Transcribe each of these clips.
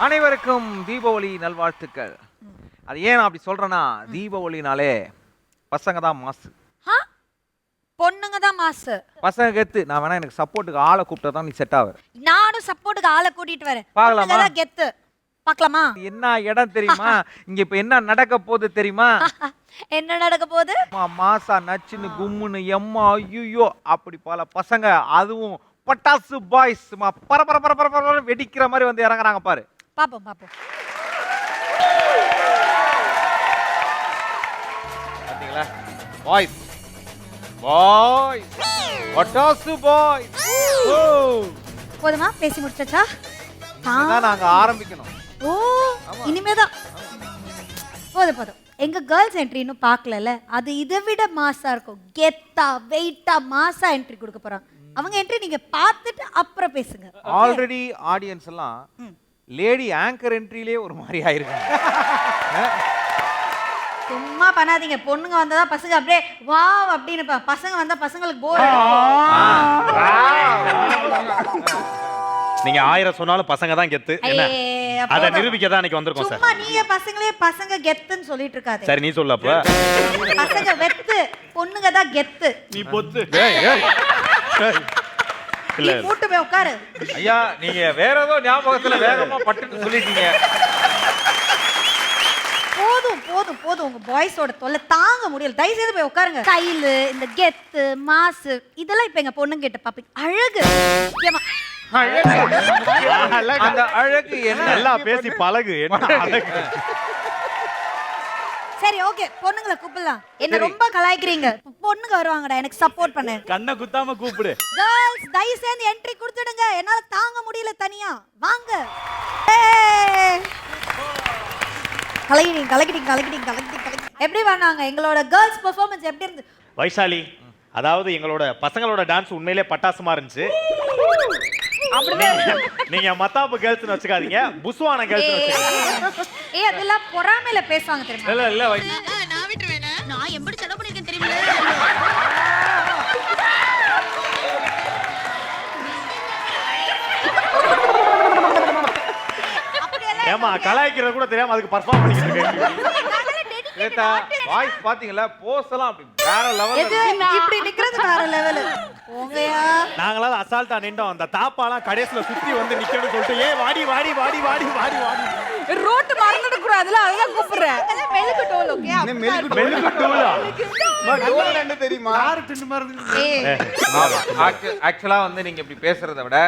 அனைவருக்கும் தீபாவளி நல்வாழ்த்துக்கள். அது ஏன் அப்படி சொல்றேன்னா, தீபாவளினாலே பசங்க தான் மாசு, பொண்ணுங்க தான் மாசு. பசங்க கெத்து. நான் வேணா எனக்கு சப்போர்ட்டுக்கு ஆளை கூப்பிட்டா தான் நீ செட் ஆவ. நானும் சப்போர்ட்டுக்கு ஆளை கூட்டிட்டு வரேன். பார்க்கலாமா? பொண்ணுங்க தான் கெத்து. பார்க்கலாமா? என்ன இடம் தெரியுமா? இங்க இப்ப என்ன நடக்க போகுது தெரியுமா? என்ன நடக்க போகுது? மாசா நச்சுன்னு கும்முன்னு எம்மா ஐயோ அப்படி பல பசங்க, அதுவும் பட்டாசு பாய்ஸ் பர பர பர பர பர வெடிக்கிற மாதிரி வந்து இறங்குறாங்க பாரு. பாப்போம் பாப்போம். பாத்தீங்களா? பாய்ஸ் பாய்ஸ் பட்டாசு பாய்ஸ். போதுமா? பேசி முடிச்சாச்சா? இதான் நாங்க ஆரம்பிக்கணும். ஓ இனிமேதான். போதும் போதும். எங்க கேர்ள்ஸ் என்ட்ரி இன்னும் பார்க்கல. அது இதை விட மாசா இருக்கும். கெத்தா வெயிட்டா மாசா என்ட்ரி கொடுக்க போறாங்க. அவங்க என்ட்ரி நீங்க பார்த்துட்டு அப்புறம் பேசுங்க. ஆல்ரெடி ஆடியன்ஸ் எல்லாம் லேடி ஆங்கர் என்ட்ரியிலே ஒரு மாதிரி ஆயிருக்காங்க. சும்மா பண்ணாதீங்க. பொண்ணுங்க வந்தா பசங்க அப்படியே வாவ் அப்படின்னு பசங்க வந்தா பசங்களுக்கு போர். நீங்க 1000 சொன்னாலும் பசங்க தான் கெத்து. அத நிரூபிக்க தான் இன்னைக்கு வந்திருக்கோம் சார். சும்மா நீங்க பசங்களே பசங்க கெத்துன்னு சொல்லிட்டு இருக்காதே. சரி நீ சொல்லு அப்ப. பசங்க வெத்து, பொண்ணுங்க தான் கெத்து. நீ பொத்து. நீ மூட்டு போய் உட்காரு. ஐயா நீங்க வேற ஏதோ ஞாபகத்துல வேகமா பட்டுன்னு சொல்லிட்டீங்க. போதும் போதும் போதும். உங்க பாய்ஸோட தொல்லை தாங்க முடியல. தயவு செய்து போய் உட்காருங்க. ஸ்டைலு, இந்த கெத்து, மாசு இதெல்லாம் இப்ப எங்க பொண்ணுங்க கிட்ட பாப்பீங்க. அழகு முக்கியமா. அந்த அழகு என்ன? எல்லாம் பேசி பழகு. என்ன அழகு? சரி ஓகே, பொண்ணுங்களை கூப்பிடலாம். என்ன ரொம்ப கலாய்க்கிறீங்க. பொண்ணுங்க வருவாங்கடா, எனக்கு சப்போர்ட் பண்ணு. கண்ணை குத்தாம கூப்பிடு. கேர்ள்ஸ் தயவு செய்து என்ட்ரி கொடுத்துடுங்க. என்னால தாங்க முடியல தனியா. வாங்க. கலக்கிட்டீங்க கலக்கிட்டீங்க கலக்கிட்டீங்க கலக்கிட்டீங்க. எப்படி பண்ணாங்க எங்களோட கேர்ள்ஸ் பெர்ஃபார்மன்ஸ்? எப்படி இருந்து? வைஷாலி, அதாவது எங்களோட பசங்களோட டான்ஸ் உண்மையிலே பட்டாசுமா இருந்துச்சு. நீங்க மத்தாப்பு கேர்ள்ஸ்னு வச்சுக்காதீங்க, புஸ்வான கேர்ள்ஸ் வச்சுக்கோங்க. அதெல்லாம் பொறாமையில பேசுவாங்க தெரியுமா? இல்ல இல்ல நான் விட்டுருவேனா? நான் எப்படி செலவு பண்ணிருக்கேன் தெரியுமா? ஏமா கலாய்க்கிறது கூட தெரியாம அதுக்கு பர்ஃபார்ம் பண்ணிக்கிட்டு இருக்கீங்க. வாய்ஸ் பாத்தீங்களா? போஸ் எல்லாம் அப்படி வேற லெவல்ல. இப்படி நிக்கிறது வேற லெவல். போங்கயா. நாங்களால அசால்ட்டா நின்றோம். அந்த தாப்பாலாம் கடைசில சுத்தி வந்து நிக்கணும்னு சொல்லிட்டு ஏ வாடி வாடி வாடி வாடி வாடி வாடி ரோட் மறந்துட கூடாதுல, அதான் கூப்பிடுறேன். மெழுகு டோல் ஓகே. மெழுகு டோலா? டோல் என்ன தெரியுமா? யாரு தின்னு மறந்து? ஆக்சுவலா வந்து நீங்க இப்படி பேசுறதை விட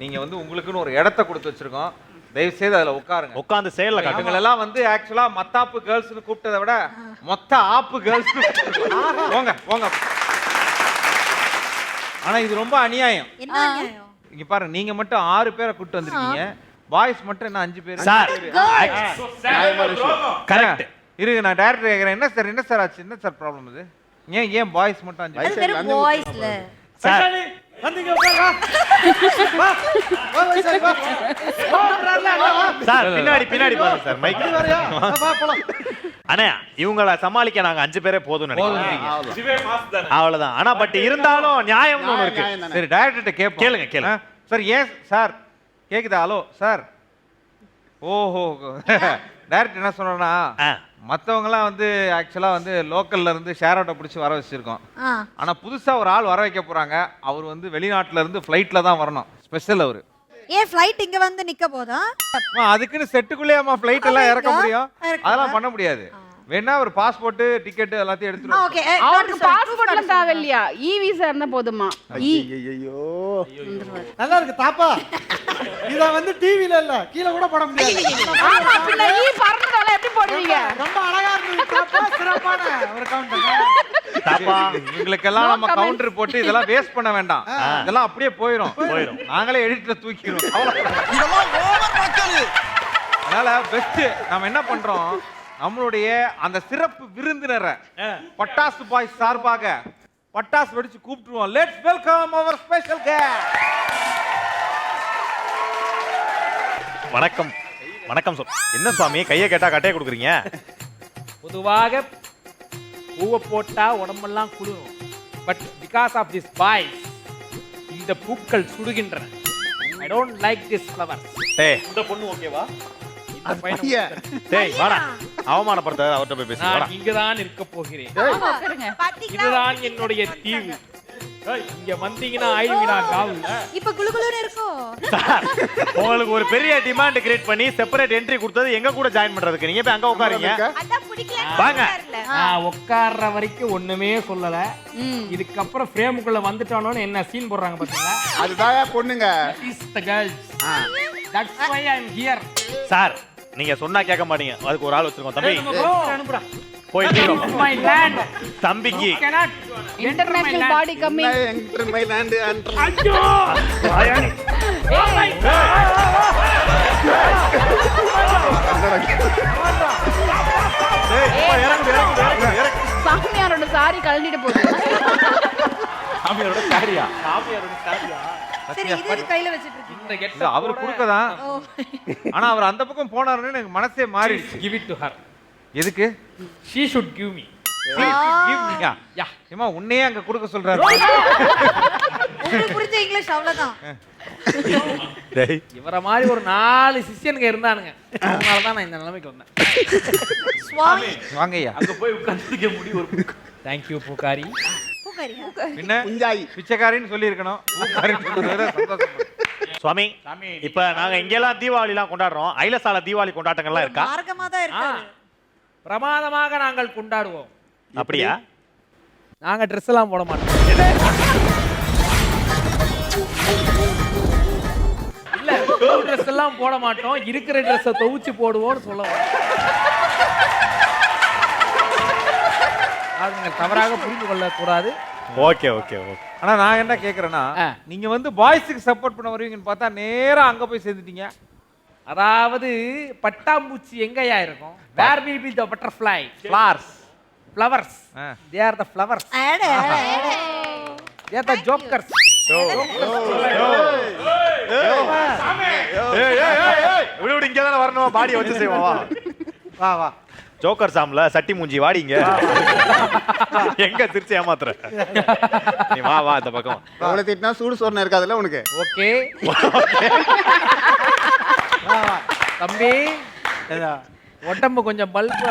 நீங்க வந்து உங்களுக்குன்னு ஒரு இடத்தை கொடுத்து வச்சிருக்கோம். தயவு செய்து அதுல உட்காருங்க. உட்கார்ந்து செயல்ல இவங்க எல்லாம் வந்து ஆக்சுவலா மத்தாப்பு கேர்ள்ஸ்னு கூப்பிட்டதை விட மொத்த ஆப்பு கேர்ள்ஸ் போங்க போங்க. ஆனா இது ரொம்ப அநியாயம். என்ன அநியாயம்? இங்க பாருங்க, நீங்க மட்டும் 6 பேரை கூட்டி வந்திருக்கீங்க. பாய்ஸ் மட்டும் என்ன 5 பேர்? Sir correct. இருங்க, நான் டைரக்டர் கேக்குறேன். என்ன சார் ஆச்சு? என்ன சார் ப்ராப்ளம் இது? ஏன் பாய்ஸ் மட்டும் 5 அது பேர்? வெறும் பாய்ஸ்ல. சார் சார் பின்னாடி பின்னாடி பாருங்க சார். மைக் அண்ணா, இவங்கள சமாளிக்க நாங்க 5 பேரே போதும்னு நினைக்கிறேன். அவ்வளவுதான். ஆனா பட் இருந்தாலும் நியாயம்னு ஒண்ணு இருக்கு. சரி டைரக்டர்ட்ட கேப்போம். கேளுங்க கேளுங்க சார். ஏன் சார் கேக்குதா? Hello sir. ஓஹோ டைரக்டர் என்ன சொன்னா, மற்றவங்கலாம் வந்து ஆக்சுவலா வந்து லோக்கல்ல இருந்து ஷேர் ஆட்டோ பிடிச்சி வர வச்சிருக்கோம். ஆனா புதுசா ஒரு ஆள் வர வைக்க போறாங்க. அவர் வந்து வெளிநாட்டுல இருந்து ஃப்ளைட்ல தான் வரணும். ஸ்பெஷல் அவரு. ஏன் ஃளைட் இங்க வந்து நிக்க போதா? அதுக்குன்னு செட்டுக்குள்ளேயாமா ஃப்ளைட் எல்லாம் இறக்க முடியும்? அதெல்லாம் பண்ண முடியாது. வேணா ஒரு பாஸ்போர்ட் டிக்கெட் எல்லாத்தையும் எடுத்துட்டு ஓகே. அவருக்கு பாஸ்போர்ட் எல்லாம் தேவை இல்லையா? இ விசா இருந்தா போதுமா? ஐயோ நல்லா இருக்கு தாப்பா. இத வந்து டிவில இல்ல கீழ கூட போட முடியாது. ஆமா, பின்ன இ பறந்ததால எப்படி போடுவீங்க? ரொம்ப அழகா இருக்கு தாப்பா. சிறப்பான ஒரு கவுண்டர் தாப்பா. இவங்களுக்கெல்லாம் நம்ம கவுண்டர் போட்டு இதெல்லாம் வேஸ்ட் பண்ண வேண்டாம். இதெல்லாம் அப்படியே போயிடும். நாங்களே எடிட்ல தூக்கிடுவோம். அதனால பெஸ்ட் நாம என்ன பண்றோம், நம்மளுடைய அந்த சிறப்பு விருந்தினரை பட்டாசு பாய்ஸ் சார்பாக பட்டாசு வெடிச்சு கூப்பிட்டுருவோம். Let's welcome our special guest. வணக்கம் வணக்கம் சார். என்ன சுவாமி கையை கேட்டா கட்டையை கொடுக்குறீங்க? பொதுவாக பூவை போட்டா உடம்பெல்லாம் குளிரும். But because of this boys இந்த பூக்கள் சுடுகின்றன. I don't like this flower. டேய் இந்த பொண்ணு ஓகேவா இந்த பையன் ஐயா. டேய் வாடா அவமானப்படுத்தாத அவர்ட்ட போய் பேசு வாடா நான் இங்கதான் இருக்க போகிறேன் உட்காருங்க. இதுதான் என்னுடைய தீவு ஏய், இங்க வந்தீங்கன்னா ஆயிடுவீடா காவுல இப்ப குளுகுளுன்னு இருக்கும். சார் உங்களுக்கு ஒரு பெரிய டிமாண்ட் கிரியேட் பண்ணி செப்பரேட் என்ட்ரி கொடுத்தது எங்க கூட ஜாயின் பண்றதுக்கு நீங்க போய் அங்க உட்காருங்க அதான் பிடிக்கல வாங்க நான் உட்கார்ற வரைக்கும் ஒண்ணுமே சொல்லல இதுக்கப்புறம் ஃப்ரேமுக்குள்ள வந்துட்டானோன்னு என்ன சீன் போடுறாங்க பாத்தீங்களா அதுதான் பொண்ணுங்க is the girls that's why I am here sir நீங்க சொன்னா கேட்க மாட்டீங்க அதுக்கு ஒரு ஆள் வச்சிருக்கோம் தம்பி அனுப்புடா போயிட்டு மை லேண்ட் தம்பிக்கு cannot இன்டர்நேஷனல் பாடி கம்மி. ஐயோ சாமியாரோட சாரி கழட்டிட்டு போகுது. சாமியாரோட சாரியா சரி இது எதுக்கு கையில வச்சிட்டு இருக்கீங்க? இந்த கெட்ட இல்ல அவர் கொடுக்கதான் ஓ. ஆனா அவர் அந்த பக்கம் போனாருன்னு எனக்கு மனசே மாறிடுச்சு. give it to her எதுக்கு she should give me யா ஏமா உன்னையே அங்க கொடுக்க சொல்றாரு. உங்களுக்கு புரிஞ்ச இங்கிலீஷ் அவ்வளவுதான். டேய் இவர மாதிரி ஒரு 4 சிஷ்யனுங்க இருந்தானுங்க அதனால தான் நான் இந்த நிலைமைக்கு வந்தேன் சுவாமி வாங்கய்யா. அங்க போய் உட்கார்ந்துக்க முடியும் ஒரு thank you பூகாரி பூக்காரியா? பின்ன குஞ்சாயி. பிச்சைக்காரின்னு சொல்லியிருக்கணும். பூக்காரின்னு சொல்றது சந்தோஷம். சுவாமி இப்ப நாங்க இங்கெல்லாம் தீபாவளி எல்லாம் கொண்டாடுறோம் ஐலசால தீபாவளி கொண்டாட்டங்கள்லாம் இருக்கா மார்க்கமா தான் இருக்காரு. பிரமாதமாக நாங்கள் கொண்டாடுவோம் அப்படியா நாங்க ட்ரெஸ் எல்லாம் போட மாட்டோம் இல்ல ட்ரெஸ் எல்லாம் போட மாட்டோம் இருக்கிற ட்ரெஸ்ஸை துவைச்சு போடுவோம்னு சொல்லுவோம் அது நீங்க தவறாக புரிந்து கொள்ளக்கூடாது ஓகே ஓகே ஓகே ஆனா நான் என்ன கேக்குறேன்னா நீங்க வந்து பாய்ஸுக்கு சப்போர்ட் பண்ண வருவீங்கன்னு பார்த்தா நேரா அங்க போய் சேர்ந்துட்டீங்க. அதாவது பட்டாம்பூச்சி எங்கயா இருக்கும் where will be the butterfly flowers flowers ah. they are the flowers அட, அட, அட. they are the jokers விடு இங்க தான வரணும் பாடி வச்சு செய்வோம் வா வா வா ஜோக்கர் சாம்ல சட்டி மூஞ்சி வாடிங்க எங்க திருச்சி ஏமாத்துற நீ வா வா இந்த பக்கம் அவளை திட்டினா சூடு சொன்ன இருக்காதுல்ல உனக்கு. ஓகே தம்பி உடம்பு கொஞ்சம் பல்பா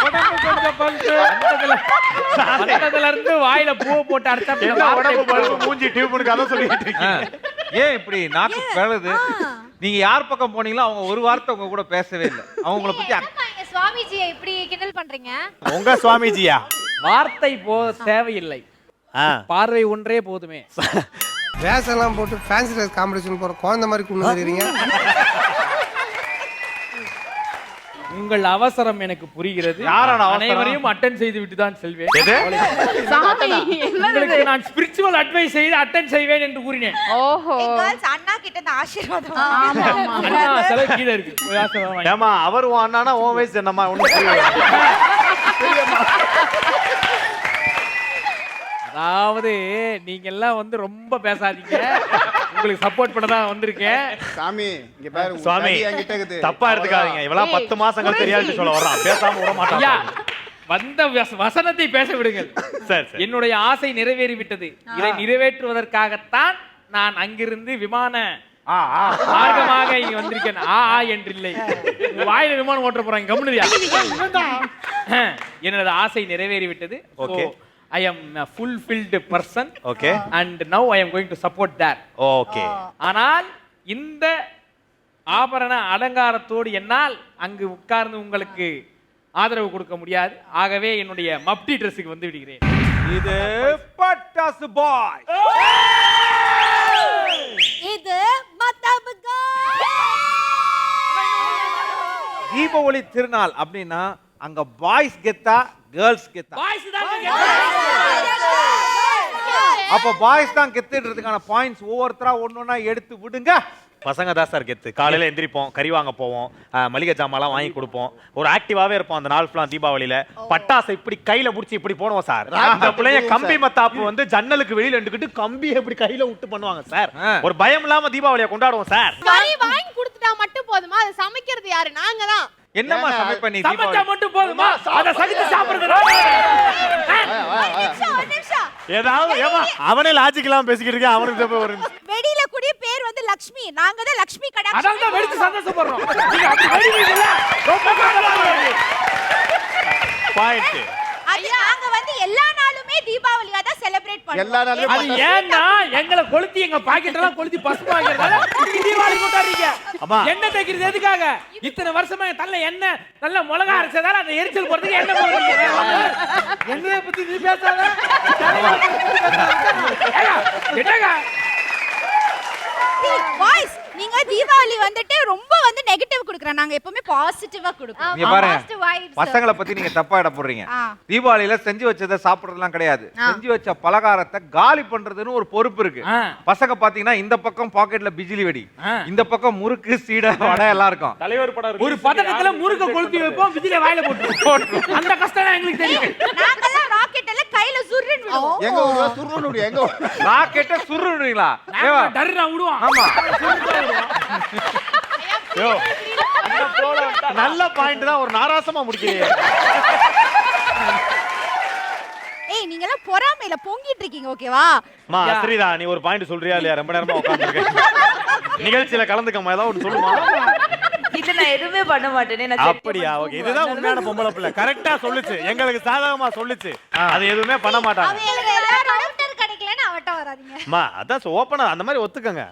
உடம்பு கொஞ்சம் பல்பு இருந்து வாயில பூவை போட்டு என்ன உடம்பு அடிச்சா பல்பு மூஞ்சி டியூப்னு கதை சொல்லிட்டு இருக்கீங்க ஏன் இப்படி நாக்கு பிளவுது? நீங்க யார் பக்கம் போனீங்களோ அவங்க ஒரு வார்த்தை உங்க கூட பேசவே இல்லை. அவங்க உங்களை பத்தி எங்க சுவாமிஜியை இப்படி கிண்டல் பண்றீங்க உங்க சுவாமிஜியா வார்த்தை தேவையில்லை ஆ பார்வை ஒன்றே போதுமே வேஷம்லாம் போட்டு ஃபேன்சி ட்ரெஸ் காம்படிஷன் போற குழந்தை மாதிரி கொண்டு வந்துடுறீங்க. உங்கள் அவசரம் எனக்கு புரிகிறது யாரோட அவசரம்? அனைவரையும் அட்டென்ட் செய்து விட்டு தான் செல்வேன் எது சாமி என்னது உங்களுக்கு நான் ஸ்பிரிச்சுவல் அட்வைஸ் செய்து அட்டென்ட் செய்வேன் என்று கூறினேன் ஓஹோ கேர்ள்ஸ் அண்ணா கிட்ட இந்த ஆசீர்வாதம் ஆமா ஆமா அண்ணா செலவு கீழே இருக்கு போய் ஆசீர்வாதம் வாங்கி. ஏமா அவர் உன் அண்ணானா உன் வயசு என்னம்மா ஒண்ணு அதாவது நீங்க எல்லாம் வந்து ரொம்ப பேசாதீங்க உங்களுக்கு சப்போர்ட் பண்ண தான் வந்திருக்கேன் சாமி இங்க பாரு உன் சுவாமி கதி என்கிட்ட இருக்குது. தப்பா எடுத்துக்காதீங்க இவெல்லாம் 10 மாசங்கள் தெரியாது சொல்ல வர்றான் பேசாம விட ஐயா மாட்டான் வந்த வசனத்தை பேச விடுங்கள் சரி சரி என்னுடைய ஆசை நிறைவேறி விட்டது இதை நிறைவேற்றுவதற்காகத்தான் நான் அங்கிருந்து விமான மார்க்கமாக இங்க வந்திருக்கேன் என்றில்லை உங்க வாயில விமானம் ஓட்ட போறாங்க கம்முனுதியா என்னோட ஆசை நிறைவேறி விட்டது Okay. I am fulfilled person okay and now I am going to support that okay ஆனால் இந்த ஆபரண அலங்காரத்தோடு என்னால் அங்கு உட்கார்ந்து உங்களுக்கு ஆதரவு கொடுக்க முடியாது ஆகவே என்னுடைய மப்டி ட்ரெஸ்ஸுக்கு வந்து விடுகிறேன் இது பட்டாசு பாய். இது மத்தபங்க. தீபாவளி திருநாள் அப்படின்னா அங்க பாய்ஸ் கெத்தா கேர்ள்ஸ் கெத்தா? அப்ப பாய்ஸ் தான் கெத்துன்றதுக்கான பாயிண்ட்ஸ் ஒவ்வொருத்தரா ஒன்னொன்னா எடுத்து விடுங்க. பசங்க தான் சார் கெத்து காலையில எந்திரிப்போம் கறி வாங்க போவோம் மளிகை ஜாமான்லாம் வாங்கி கொடுப்போம் ஒரு ஆக்டிவாவே இருப்போம் அந்த நாள் ஃபுல்லா தீபாவளியில பட்டாசை இப்படி கையில புடிச்சு இப்படி போடுவோம் சார் அந்த பிள்ளைய கம்பி மத்தாப்பு வந்து ஜன்னலுக்கு வெளியில நின்னுக்கிட்டு கம்பியை இப்படி கையில விட்டு பண்ணுவாங்க சார் ஒரு பயம் இல்லாம தீபாவளியை கொண்டாடுவோம் சார் வரி வாங்கி கொடுத்துட்டா மட்டும் போதுமா அதை சமைக்கிறது யாரு நாங்க தான் என்னம்மா சமைப்ப நீ சமைச்சா தீபாவளி? மட்டும் போதுமா அத சகித்து சாப்பிடுறது ஏதாவது ஏமா அவனே லாஜிக் எல்லாம் பேசிக்கிட்டு இருக்கேன் அவனுக்கு போய் ஒரு வெடியில கூடிய பேர் லக்ஷ்மி நாங்க தான் லக்ஷ்மி அதான் கடாட்சி தான் வெடிச்சு சந்தோஷப்படுறோம். நீங்க அப்படி வெடிக்கிறீங்களா? ரொம்ப சந்தோஷமா இருக்கு. பாயிண்ட். அது நாங்க வந்து எல்லா நாளுமே தீபாவளியா தான் செலிப்ரேட் பண்ணுவோம். எல்லா நாளுமே அது ஏன்னா எங்களை கொளுத்தி எங்க பாக்கெட் எல்லாம் கொளுத்தி பசுமா ஆகிறதால நீங்க தீபாவளி கொண்டாடுறீங்க. அம்மா. எண்ணெய் தேய்க்கிறது எதுக்காக? இத்தனை வருஷமா என் தள்ள எண்ணெய் நல்ல மிளகா அரைச்சதால அந்த எரிச்சல் போறதுக்கு எண்ணெய் போடுறீங்க. என்னைய பத்தி நீ பேசாத. என்னங்க? பாய்ஸ் நீங்க தீபாவளி வந்துட்டு ரொம்ப வந்து நெகட்டிவ் குடுக்குறோம். நாங்க எப்பவுமே பாசிட்டிவா குடுக்குறோம். இங்க பாருங்க, பசங்களை பத்தி நீங்க தப்பா இட போடுறீங்க. ஆ. தீபாவளியில செஞ்சு வச்சதை சாப்பிடுறதுலாம் கிடையாது. செஞ்சு வச்ச பலகாரத்தை காலி பண்றதுன்னு ஒரு பொறுப்பு இருக்கு. ஆ. பசங்க பாத்தீங்கன்னா இந்த பக்கம் பாக்கெட்ல பிஜிலி வெடி, ஆ. இந்த பக்கம் முறுக்கு சீடை வடை எல்லாம் இருக்கும். தலைவர் படம் ஒரு பதட்டத்துல முறுக்க கொளுத்தி வைப்போம், விஜில வாயில போட்டுருவோம். அந்த கஷ்டம் தான் எங்களுக்கு தெரியும். நாங்கலாம் ராக்கெட் எல்லாம் கையில சுருன்னு விடுவோம். எங்க ஊர்ல சுருணுடி எங்க ஊர்ல. ராக்கெட்ட சுருணுங்களா? நாங்க டர்ரா விடுவோம். ஆமா. யோ, நல்ல பாயிண்ட் தான், ஒரு நாராசமா முடிக்கிறீங்க. ஏய் நீங்க எல்லாம் பொறாமையில பொங்கிட்டு இருக்கீங்க ஓகேவா? அம்மா ஸ்ரீதா, நீ ஒரு பாயிண்ட் சொல்றியா இல்லையா? ரொம்ப நேரமா உட்கார்ந்திருக்க. நிகழ்ச்சியில கலந்துக்கமா, ஏதாவது ஒன்று சொல்லுமா? இது நான் எதுவுமே பண்ண மாட்டேனே. நான் அப்படியா? ஓகே, இதுதான் உண்மையான பொம்பளை பிள்ளை. கரெக்டா சொல்லுச்சு, எங்களுக்கு சாதகமா சொல்லுச்சு. அது எதுவுமே பண்ண மாட்டாங்க. அவங்க எல்லாரும் கிடைக்கலன்னு அவட்ட வராதீங்க. அம்மா அதான் ஓப்பனா அந்த மாதிரி ஒத்துக்கங்க.